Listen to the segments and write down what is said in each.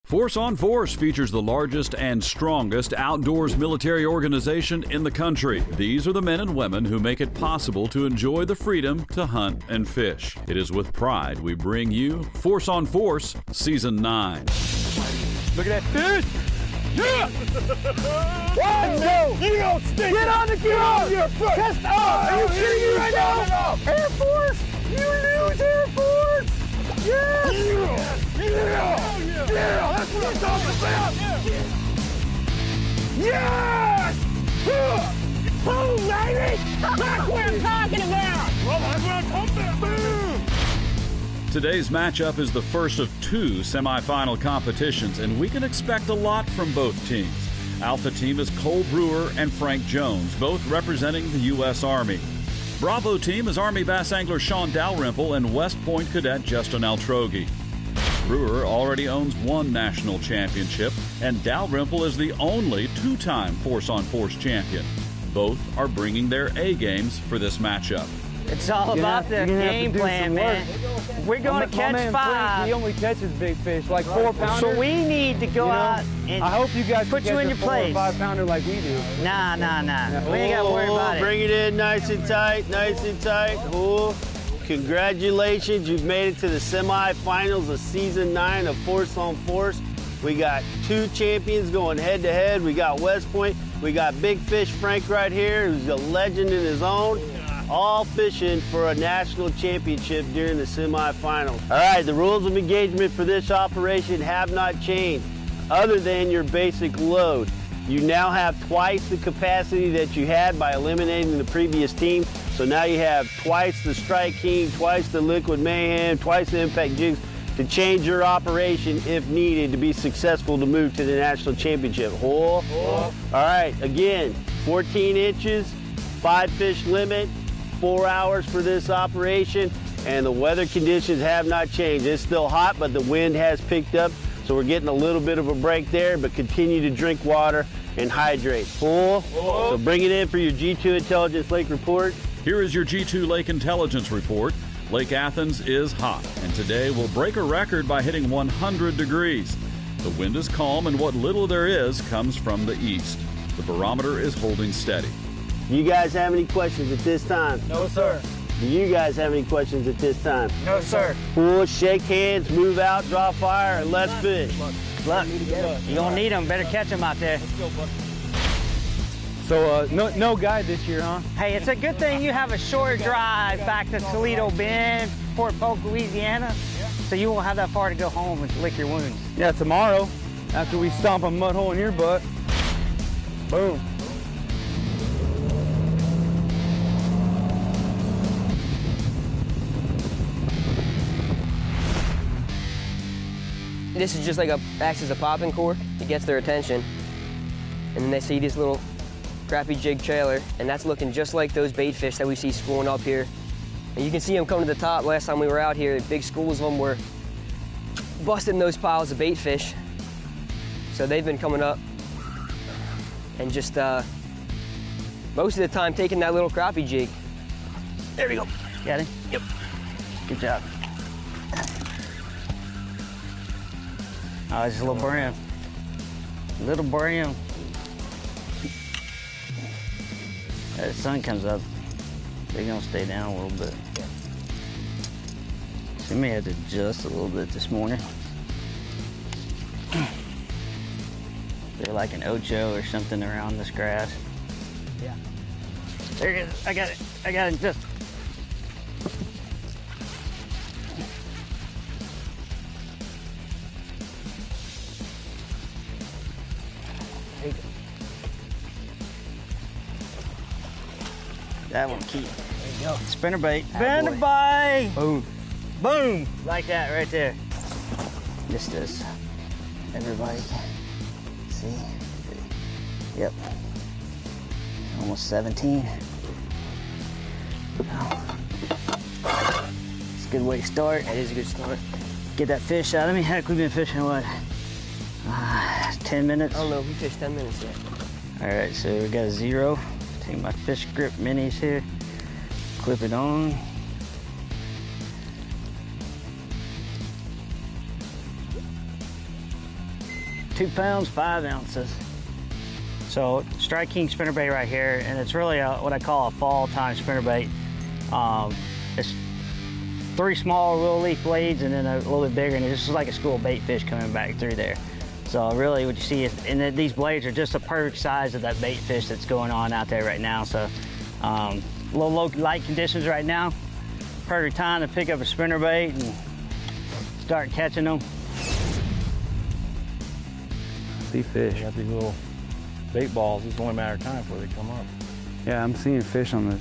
Force on Force features the largest and strongest outdoors military organization in the country. These are the men and women who make it possible to enjoy the freedom to hunt and fish. It is with pride we bring you Force on Force Season 9. Look at that fish! Yeah! Let's go! You don't stink! Get on the ground! Test up! Are you kidding me right now? Air Force! You lose, Air Force! Yes! Yeah! That's what I'm talking about! Yes! Boom, baby! That's what I'm talking about! Well, that's what I'm talking about! Boom! Today's matchup is the first of two semifinal competitions, and we can expect a lot from both teams. Alpha team is Cole Brewer and Frank Jones, both representing the U.S. Army. Bravo team is Army bass angler Sean Dalrymple and West Point cadet Justin Altrogi. Brewer already owns one national championship, and Dalrymple is the only two-time Force on Force champion. Both are bringing their A games for this matchup. It's all about the game plan, man. We're going to catch five. He only catches big fish, like 4-pounders. So we need to go out and I hope you guys put you in your place. 4 or 5-pounder like we do. Nah. We ain't got to worry about it. Bring it in nice and tight, nice and tight. Oh, congratulations, you've made it to the semifinals of Season 9 of Force on Force. We got two champions going head-to-head. We got West Point. We got Big Fish Frank right here, who's a legend in his own. All fishing for a national championship during the semifinals. All right, the rules of engagement for this operation have not changed, other than your basic load. You now have twice the capacity that you had by eliminating the previous team. So now you have twice the Strike King, twice the Liquid Mayhem, twice the Impact Jigs to change your operation if needed to be successful to move to the national championship. All right, again, 14 inches, 5 fish limit, 4 hours for this operation, and the weather conditions have not changed. It's still hot, but the wind has picked up, so we're getting a little bit of a break there, but continue to drink water and hydrate. So bring it in for your G2 Intelligence Lake Report. Here is your G2 Lake Intelligence Report. Lake Athens is hot, and today will break a record by hitting 100 degrees. The wind is calm, and what little there is comes from the east. The barometer is holding steady. Do you guys have any questions at this time? No, sir. Do you guys have any questions at this time? No, sir. Cool, shake hands, move out, draw fire, and let's fish. Look, you're going to need them. Better catch them out there. So, no guide this year, huh? Hey, it's a good thing you have a short drive back to Toledo Bend, Fort Polk, Louisiana, so you won't have that far to go home and lick your wounds. Yeah, tomorrow, after we stomp a mud hole in your butt. Boom. This is just like acts as a popping cork. It gets their attention. And then they see this little crappy jig trailer, and that's looking just like those bait fish that we see schooling up here. And you can see them come to the top. Last time we were out here, big schools of them were busting those piles of bait fish. So they've been coming up and just most of the time taking that little crappie jig. There we go. Got him? Yep. Good job. Oh, it's a little brim. Little brim. As the sun comes up, they're gonna stay down a little bit. So we may have to adjust a little bit this morning. They're like an ocho or something around this grass. Yeah. There it is. I got it. Just. That one keep. There you go. Spinner bait. Spinner bait. Boom. Boom. Like that right there. Just as everybody can see. Yep. Almost 17. It's a good way to start. That is a good start. Get that fish out of me. Heck, we've been fishing what? 10 minutes? I don't know, we fished 10 minutes yet. All right, so we got a 0. Take my fish grip minis here, clip it on. 2 pounds, 5 ounces. So Strike King spinnerbait right here, and it's really what I call a fall time spinnerbait. It's 3 small little leaf blades and then a little bit bigger, and it's just like a school bait fish coming back through there. So really what you see is, and these blades are just the perfect size of that bait fish that's going on out there right now. So a little low light conditions right now, perfect time to pick up a spinnerbait and start catching them. See fish. You got these little bait balls. It's only a matter of time before they come up. Yeah, I'm seeing fish on the,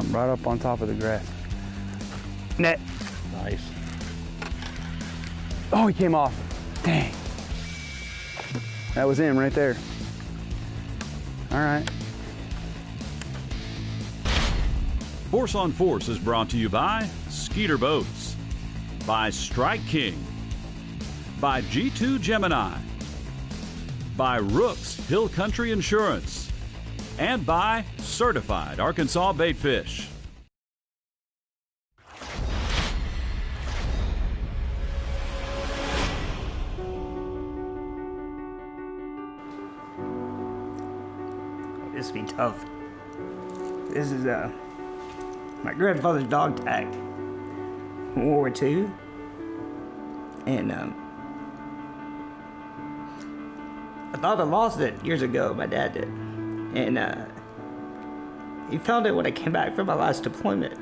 right up on top of the grass. Net. Nice. Oh, he came off. Dang. That was him right there. All right. Force on Force is brought to you by Skeeter Boats, by Strike King, by G2 Gemini, by Rooks Hill Country Insurance, and by Certified Arkansas Bait Fish. This will be tough. This is my grandfather's dog tag from World War II. And I thought I lost it years ago, my dad did. And he found it when I came back from my last deployment.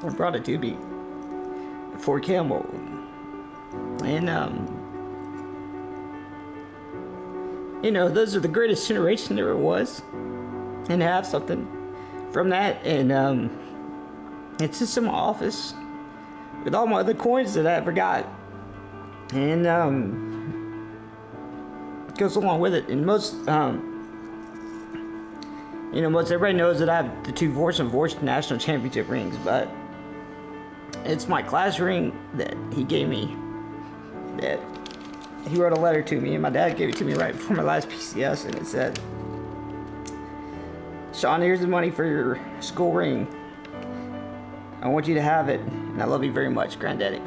I brought it to me at Fort Campbell. And you know, those are the greatest generation there ever was. And to have something from that, and it's just in my office with all my other coins that I forgot. And it goes along with it. And most, you know, most everybody knows that I have the 2 ForceOnForce national championship rings, but it's my class ring that he gave me, that he wrote a letter to me, and my dad gave it to me right before my last PCS, and it said, "Sean, here's the money for your school ring. I want you to have it, and I love you very much, Granddaddy."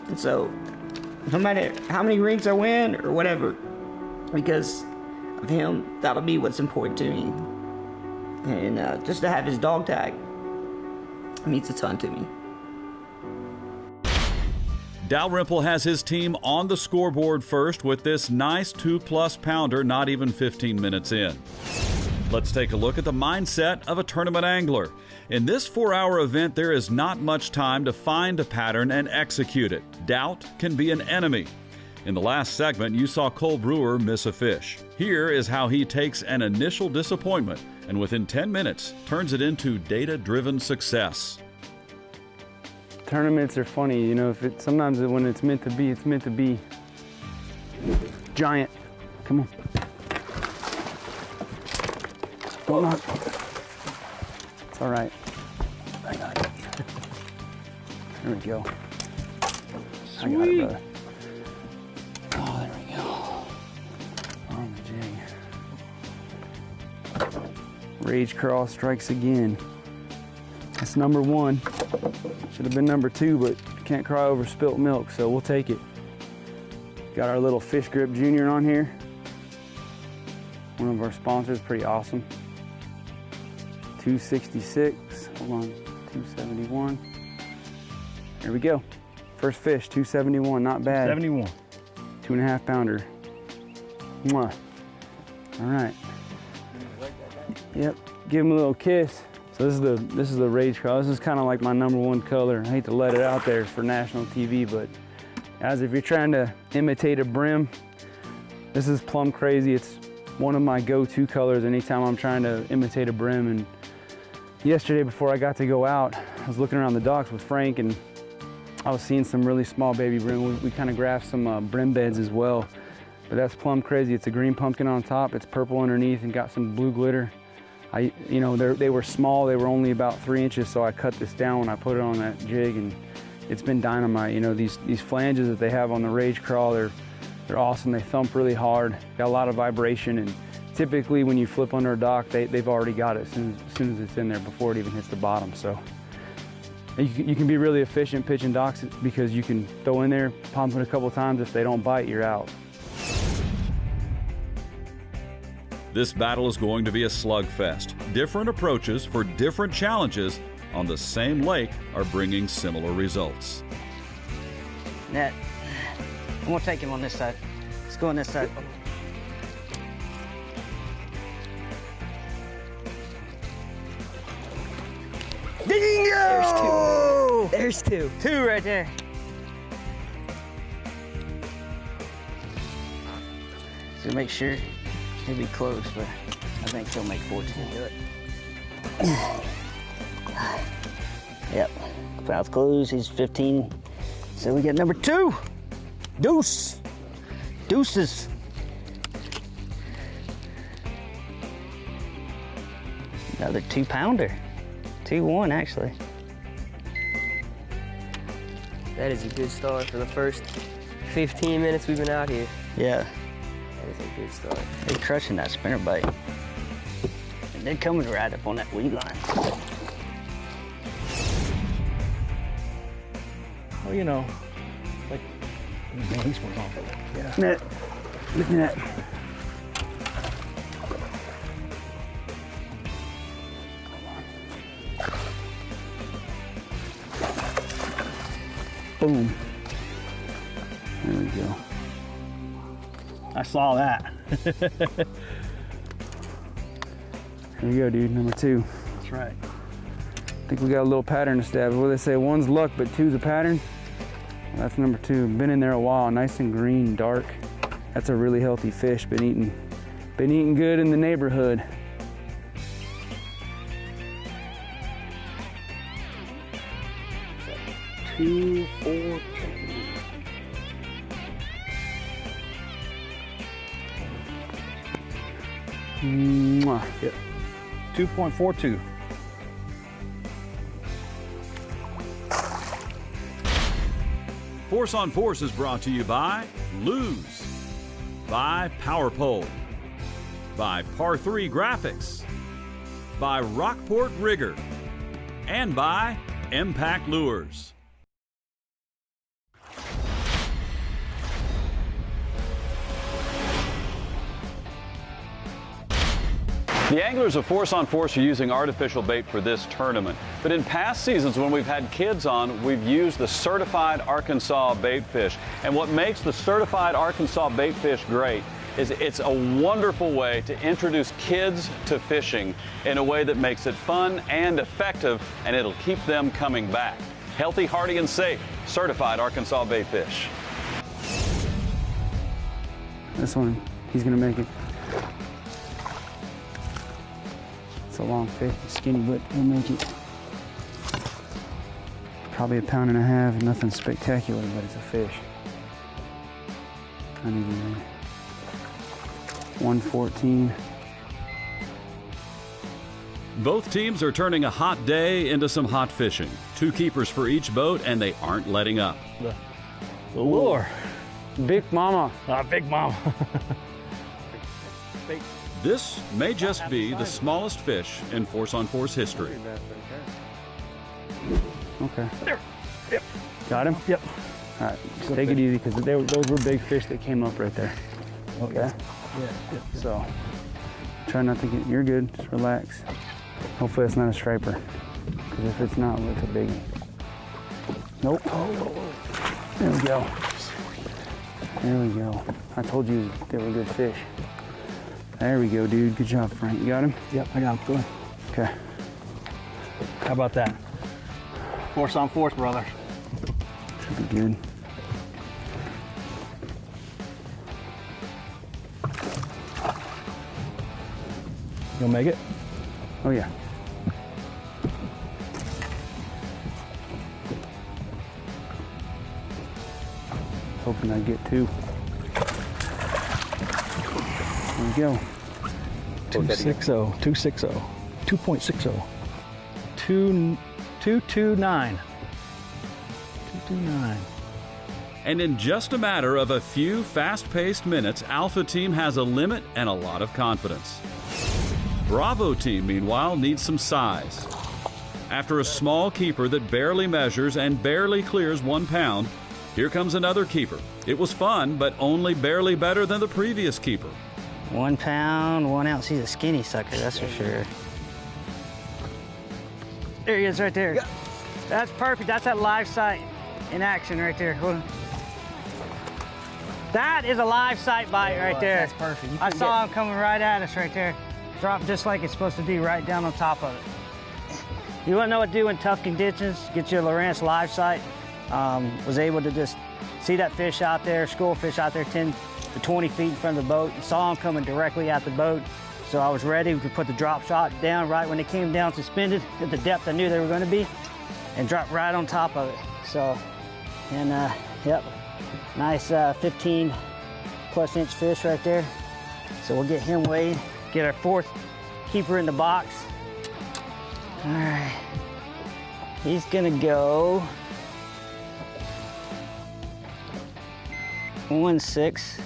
And so, no matter how many rings I win or whatever, because of him, that'll be what's important to me. And just to have his dog tag means a ton to me. Dalrymple has his team on the scoreboard first with this nice 2+ pounder not even 15 minutes in. Let's take a look at the mindset of a tournament angler. In this 4-hour event, there is not much time to find a pattern and execute it. Doubt can be an enemy. In the last segment, you saw Cole Brewer miss a fish. Here is how he takes an initial disappointment and within 10 minutes turns it into data-driven success. Tournaments are funny, you know, sometimes when it's meant to be, it's meant to be. Giant. Come on. Don't knock. It's all right. I got it. There we go. Sweet. I got it, brother. Oh, there we go. On the jig. Rage Crawl strikes again. That's number 1. Should have been number 2, but can't cry over spilt milk, so we'll take it. Got our little Fish Grip Junior on here. One of our sponsors, pretty awesome. 266, hold on, 271. There we go. First fish, 271, not bad. 71. 2.5 pounder. Mwah. All right. Yep, give him a little kiss. So this is the Rage Crawl. This is kind of like my number 1 color. I hate to let it out there for national TV, but as if you're trying to imitate a brim, this is plum crazy. It's one of my go-to colors anytime I'm trying to imitate a brim. And yesterday before I got to go out, I was looking around the docks with Frank and I was seeing some really small baby brim. We kind of graphed some brim beds as well, but that's plum crazy. It's a green pumpkin on top, it's purple underneath and got some blue glitter. You know, they were small, they were only about 3 inches, so I cut this down when I put it on that jig, and it's been dynamite. You know, these flanges that they have on the Rage Crawl, they're awesome. They thump really hard, got a lot of vibration, and typically when you flip under a dock, they've already got it as soon as it's in there before it even hits the bottom. So you can be really efficient pitching docks because you can throw in there, pump it a couple times. If they don't bite, you're out. This battle is going to be a slugfest. Different approaches for different challenges on the same lake are bringing similar results. Net. I'm gonna take him on this side. Let's go on this side. Dingo! There's two. Two right there. So make sure he'll be close, but I think he'll make 14. Do it. Yep. Mouth closed. He's 15. So we get number 2. Deuce. Deuces. Another 2-pounder. 2-1 actually. That is a good start for the first 15 minutes we've been out here. Yeah. That is a good start. They're crushing that spinnerbait. And they're coming right up on that weed line. Well, you know, like, man, he's one off. Yeah. Net. Look at that. Boom. There we go. I saw that. Here we go, dude. Number 2. That's right. I think we got a little pattern to establish. What do they say? 1's luck, but 2's a pattern. Well, that's number 2. Been in there a while. Nice and green, dark. That's a really healthy fish. Been eating good in the neighborhood. Two, 4, 2. Mwah. Yep. 2.42. Force on Force is brought to you by Lose, by Power Pole, by Par 3 Graphics, by Rockport Rigger, and by Impact Lures. The anglers of Force on Force are using artificial bait for this tournament. But in past seasons when we've had kids on, we've used the certified Arkansas bait fish. And what makes the certified Arkansas bait fish great is it's a wonderful way to introduce kids to fishing in a way that makes it fun and effective, and it'll keep them coming back. Healthy, hearty, and safe, certified Arkansas bait fish. This one, he's gonna make it. It's a long fish, skinny, but he'll make it. Probably 1.5 pounds, nothing spectacular, but it's a fish. Not even there. 114. Both teams are turning a hot day into some hot fishing. 2 keepers for each boat, and they aren't letting up. The lure. Big mama. Big mama. This may just be the smallest fish in Force on Force history. Okay. Yep. Got him? Yep. All right, just take it easy because those were big fish that came up right there. Okay? Yeah. So, try not to get, you're good, just relax. Hopefully it's not a striper, because if it's not, it's a biggie. Nope. There we go. There we go. I told you they were good fish. There we go, dude. Good job, Frank. You got him? Yep, I got him. Go ahead. Okay. How about that? Force on Force, brother. Should be good. You'll make it? Oh, yeah. Hoping I get 2. There we go. 260, 260, 2.60, 229. 229. And in just a matter of a few fast-paced minutes, Alpha Team has a limit and a lot of confidence. Bravo Team, meanwhile, needs some size. After a small keeper that barely measures and barely clears 1 pound, here comes another keeper. It was fun, but only barely better than the previous keeper. 1 pound, 1 ounce. He's a skinny sucker, that's for sure. There he is right there. That's perfect. That's that live sight in action right there. Hold on. That is a live sight bite right there. That's perfect. I saw him coming right at us right there. Drop just like it's supposed to do, right down on top of it. You want to know what to do in tough conditions? Get your Lowrance live sight. Was able to just see that fish out there, school fish out there 10 to 20 feet in front of the boat. And saw him coming directly at the boat. So I was ready to put the drop shot down right when they came down suspended at the depth I knew they were going to be, and drop right on top of it. So, and yep, nice 15 plus inch fish right there. So we'll get him weighed, get our 4th keeper in the box. All right, he's gonna go 1.6.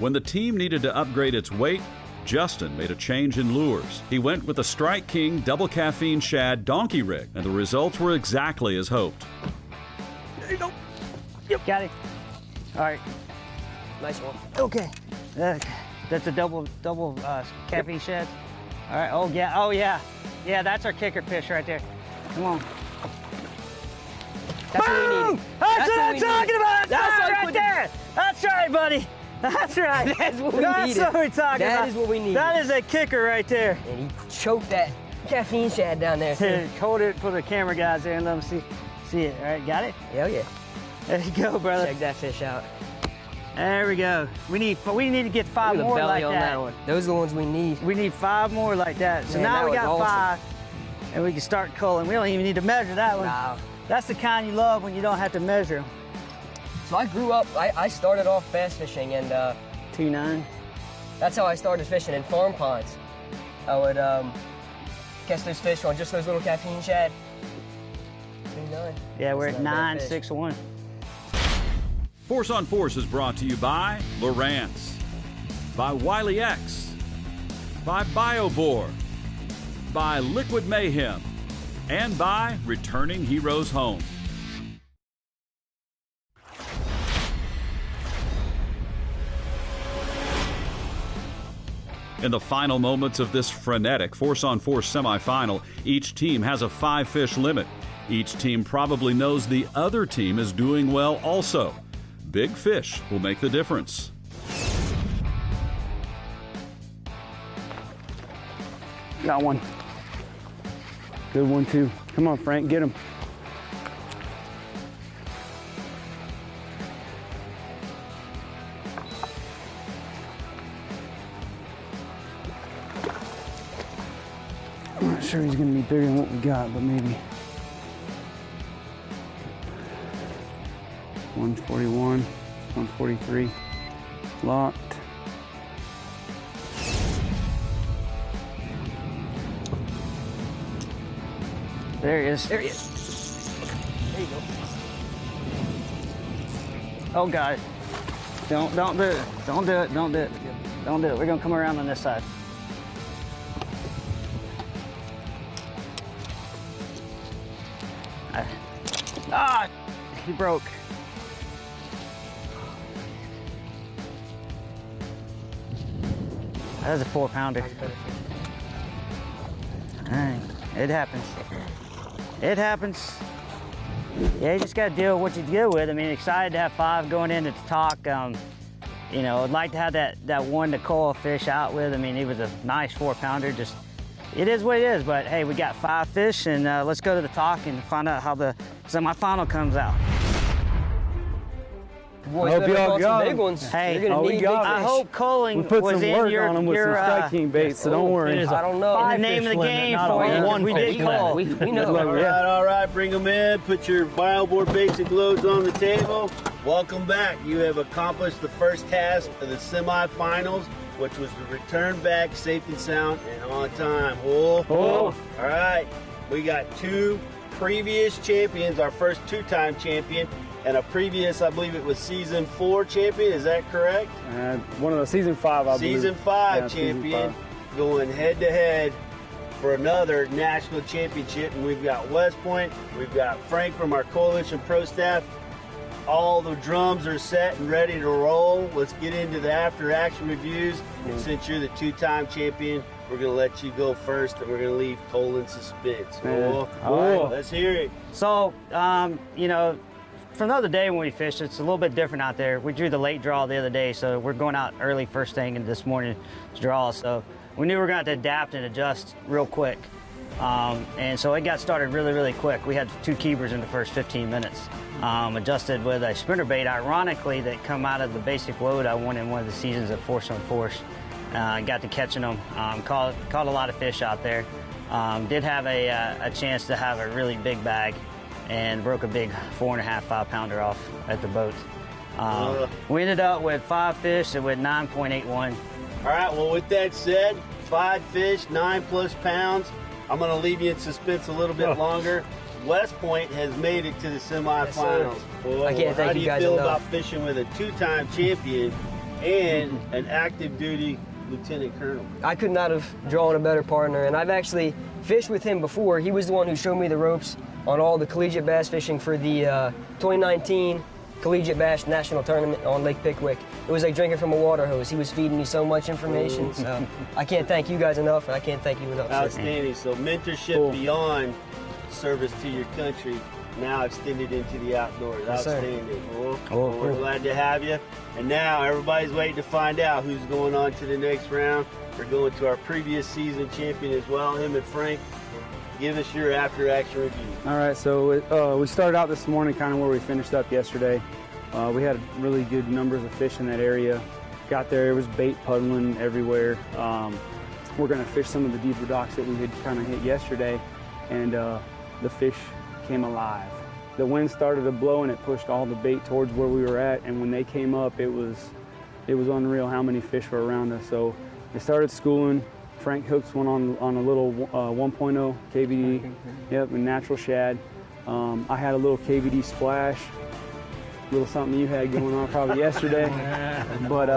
When the team needed to upgrade its weight, Justin made a change in lures. He went with the Strike King double caffeine shad donkey rig, and the results were exactly as hoped. There you go. Yep. Got it. All right. Nice one. Okay. That's a double caffeine shad. All right. Oh yeah. Oh yeah. Yeah, that's our kicker fish right there. Come on. That's what we need. That's what I'm talking about. That's right there. That's right, buddy. That's right. That's what we That's needed. what we're talking about. That is what we need. That is a kicker right there. And he choked that caffeine shad down there. Here, hold it for the camera guys there and let them see it. All right, got it? Hell yeah. There you go, brother. Check that fish out. There we go. We need to get 5 Look at the more belly like on that. one. Those are the ones we need. We need 5 more like that. So Man, now that we got was awesome. 5, and we can start culling. We don't even need to measure that one. Wow. That's the kind you love when you don't have to measure them. So I grew up, I started off bass fishing, and 2.9. that's how I started fishing in farm ponds. I would catch those fish on just those little caffeine shad. 2.9. Yeah, we're That's at not a bad fish. 9.61. Force on Force is brought to you by Lowrance, by Wiley X, by BioBore, by Liquid Mayhem, and by Returning Heroes Home. In the final moments of this frenetic Force on Force semifinal, each team has a 5-fish limit. Each team probably knows the other team is doing well also. Big fish will make the difference. Got one. Good one, too. Come on, Frank, get him. I'm not sure he's going to be bigger than what we got, but maybe. 141, 143, locked. There he is. There he is. There you go. Oh God. Don't do it. Don't do it. Don't do it. Don't do it. We're gonna come around on this side. Ah, he broke. That was a 4-pounder. All right, it happens. It happens. Yeah, you just got to deal with what you deal with. I mean, excited to have 5 going into the talk. You know, I'd like to have that one to cull a fish out with. I mean, he was a nice 4-pounder. Just, it is what it is. But hey, we got 5 fish, and let's go to the talk and find out how the semifinal comes out. Boys, Hope better y'all caught got some big 'em. ones. Hey, you're gonna we need got big 'em. I fish. hope culling We put was some in work your, on him with some Strike King bait, so don't worry. I don't know. The name of the game for you. one We did fish call. We know. All right, bring them in. Put your BioBore basic loads on the table. Welcome back. You have accomplished the first task of the semifinals, which was to return back safe and sound and on time. Oh. All right, we got 2 previous champions, our first 2-time champion, and a previous, I believe it was season 4 champion. Is that correct? One of the season 5, I believe. Season 5 Yeah, season champion 5. going head to head for another national championship. And we've got West Point, we've got Frank from our Coalition Pro staff. all the drums are set and ready to roll. Let's get into the after-action reviews. And since you're the two-time champion, we're going to let you go first, and we're going to leave Cole in suspense. All right, let's hear it. So, you know, from the other day when we fished, it's a little bit different out there. We drew the late draw the other day, so we're going out early first thing in this morning's draw. So we knew we were going to have to adapt and adjust real quick. And so it got started really, really quick. We had 2 keepers in the first 15 minutes. Adjusted with a spinnerbait, ironically, that come out of the basic load I won in one of the seasons at ForceOnForce. Got to catching them, caught a lot of fish out there. Did have a chance to have a really big bag and broke a big 4.5, 5-pounder off at the boat. We ended up with 5 fish and with 9.81. All right, well, with that said, 5 fish, 9+ pounds. I'm going to leave you in suspense a little bit longer. West Point has made it to the semifinals. Yes, I can't thank you guys How do you feel enough. about fishing with a 2-time champion and an active duty lieutenant colonel? I could not have drawn a better partner, and I've actually fished with him before. He was the one who showed me the ropes on all the collegiate bass fishing for the 2019 Collegiate Bass National Tournament on Lake Pickwick. It was like drinking from a water hose. He was feeding me so much information. So I can't thank you guys enough, and I can't thank you enough. Outstanding. So mentorship beyond service to your country, now extended into the outdoors. Yes, Outstanding. We're glad to have you. And now everybody's waiting to find out who's going on to the next round. We're going to our previous season champion as well, him and Frank. Give us your after-action review. All right, so we started out this morning kind of where we finished up yesterday. We had really good numbers of fish in that area. Got there, it was bait puddling everywhere. We're going to fish some of the deeper docks that we had kind of hit yesterday, and the fish came alive. The wind started to blow and it pushed all the bait towards where we were at, and when they came up, it was unreal how many fish were around us. So they started schooling. Frank hooks one on a little 1.0 KVD, yep, a natural shad. I had a little KVD splash, little something you had going on probably yesterday. But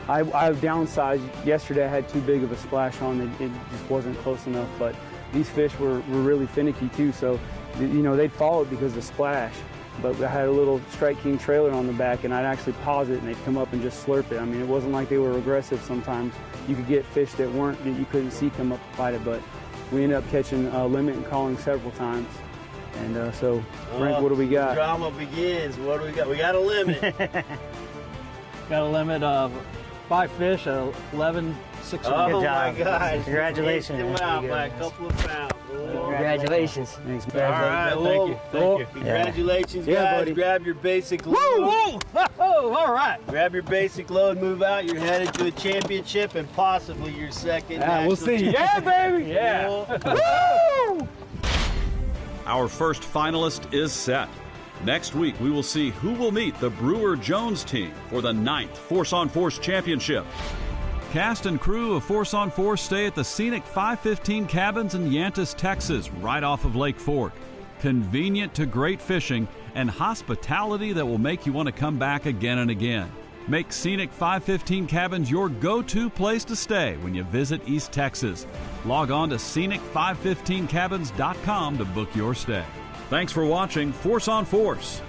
I downsized. Yesterday I had too big of a splash on, it just wasn't close enough. But these fish were really finicky too, so you know they'd follow it because of the splash. But I had a little Strike King trailer on the back, and I'd actually pause it and they'd come up and just slurp it. I mean, it wasn't like they were aggressive. Sometimes you could get fish that you couldn't see come up and fight it, but we ended up catching a limit and calling several times. And so, Frank, what do we got? Drama begins. What do we got? We got a limit. Got a limit of 5 fish at 11.61. Oh Good job. my gosh. Congratulations. Him out by a couple of pounds. Congratulations. Thanks, All right, well, Thank you. congratulations, Yeah, guys. buddy. Grab your basic load. Woo! All right. Grab your basic load, move out. You're headed to a championship and possibly your second. We'll national see. championship. Yeah, baby. Yeah. Our first finalist is set. Next week, we will see who will meet the Brewer-Jones team for the 9th ForceOnForce Championship. Cast and crew of ForceOnForce stay at the scenic 515 Cabins in Yantis, Texas, right off of Lake Fork. Convenient to great fishing and hospitality that will make you want to come back again and again. Make scenic 515 Cabins your go-to place to stay when you visit East Texas. Log on to scenic515cabins.com to book your stay. Thanks for watching Force on Force.